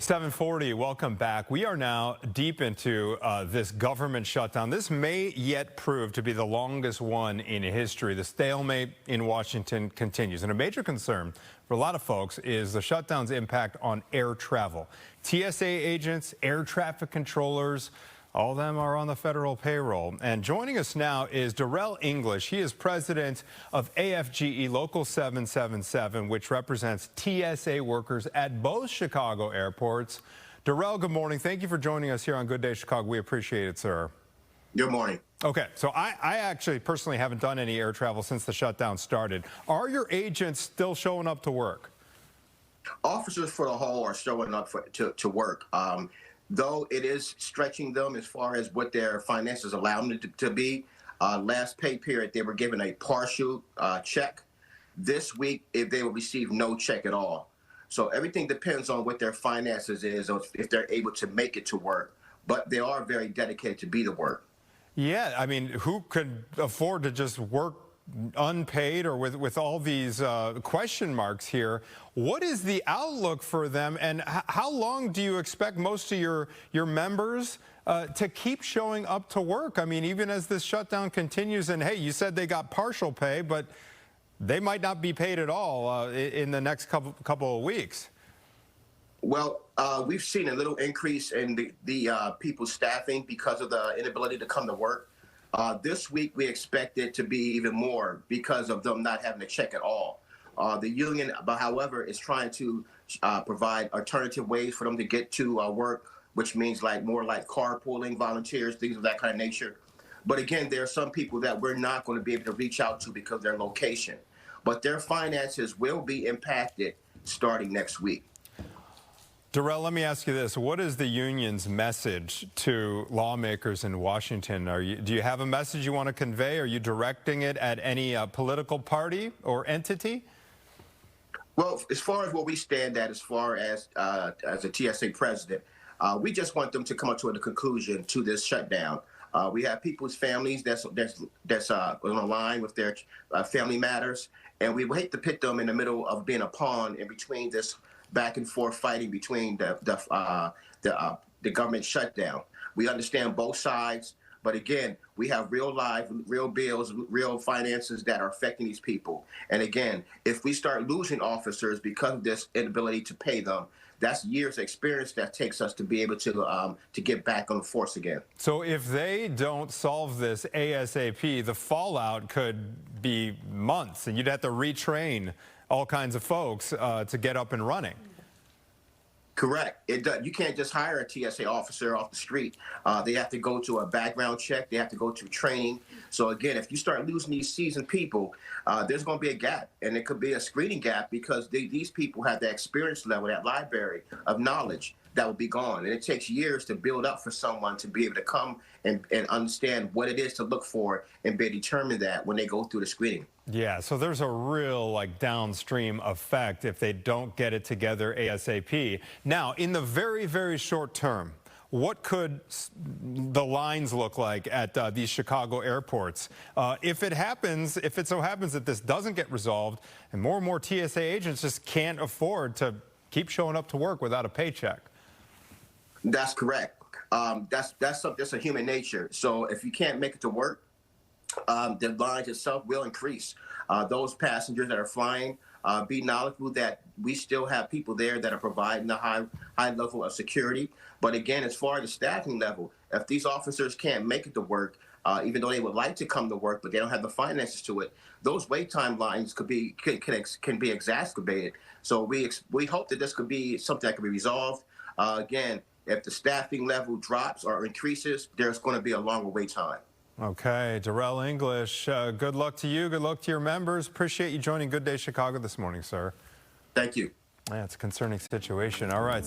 740, welcome back. We are now deep into this government shutdown. This may yet prove to be the longest one in history. The stalemate in Washington continues. And a major concern for a lot of folks is the shutdown's impact on air travel. TSA agents, air traffic controllers, all of them are on the federal payroll. And joining us now is Darrell English. He is president of AFGE Local 777, which represents TSA workers at both Chicago airports. Darrell, good morning. Thank you for joining us here on Good Day Chicago. We appreciate it, sir. Good morning. Okay, so I actually personally haven't done any air travel since the shutdown started. Are your agents still showing up to work? Officers for the whole are showing up to work. Though it is stretching them as far as what their finances allow them to be. Last pay period, they were given a partial check. This week, if they will receive no check at all. So everything depends on what their finances is, or if they're able to make it to work. But they are very dedicated to be to work. Yeah, I mean, who could afford to just work unpaid or with all these question marks here? What is the outlook for them, and how long do you expect most of your members to keep showing up to work? I mean, even as this shutdown continues, and hey, you said they got partial pay, but they might not be paid at all in the next couple of weeks. Well, we've seen a little increase in the people staffing because of the inability to come to work. This week, we expect it to be even more because of them not having a check at all. The union, however, is trying to provide alternative ways for them to get to work, which means more like carpooling, volunteers, things of that kind of nature. But again, there are some people that we're not going to be able to reach out to because of their location. But their finances will be impacted starting next week. Darrell, let me ask you this. What is the union's message to lawmakers in Washington? Do you have a message you want to convey? Are you directing it at any political party or entity? Well, as far as where we stand at, as far as a TSA president, we just want them to come up to a conclusion to this shutdown. We have people's families that's on the line with their family matters, and we hate to put them in the middle of being a pawn in between this back and forth fighting between the government shutdown. We understand both sides, but again, we have real lives, real bills, real finances that are affecting these people. And again, if we start losing officers because of this inability to pay them, that's years of experience that takes us to be able to get back on the force again. So if they don't solve this ASAP, the fallout could be months, and you'd have to retrain all kinds of folks to get up and running. Correct. You can't just hire a TSA officer off the street. They have to go to a background check. They have to go to training. So again, if you start losing these seasoned people, there's going to be a gap, and it could be a screening gap because these people have that experience level, that library of knowledge that will be gone. And it takes years to build up for someone to be able to come and understand what it is to look for and be determined that when they go through the screening. Yeah, so there's a real downstream effect if they don't get it together ASAP. Now, in the very, very short term, what could the lines look like at these Chicago airports? If it so happens that this doesn't get resolved and more TSA agents just can't afford to keep showing up to work without a paycheck? That's correct. That's a human nature. So if you can't make it to work, the lines itself will increase. Those passengers that are flying, be knowledgeable that we still have people there that are providing a high level of security. But again, as far as the staffing level, if these officers can't make it to work, even though they would like to come to work, but they don't have the finances to it, those wait time lines can be exacerbated. So we hope that this could be something that can be resolved. Again, if the staffing level drops or increases, there's going to be a longer wait time. Okay, Darrell English, good luck to you. Good luck to your members. Appreciate you joining Good Day Chicago this morning, sir. Thank you. Yeah, it's a concerning situation. All right.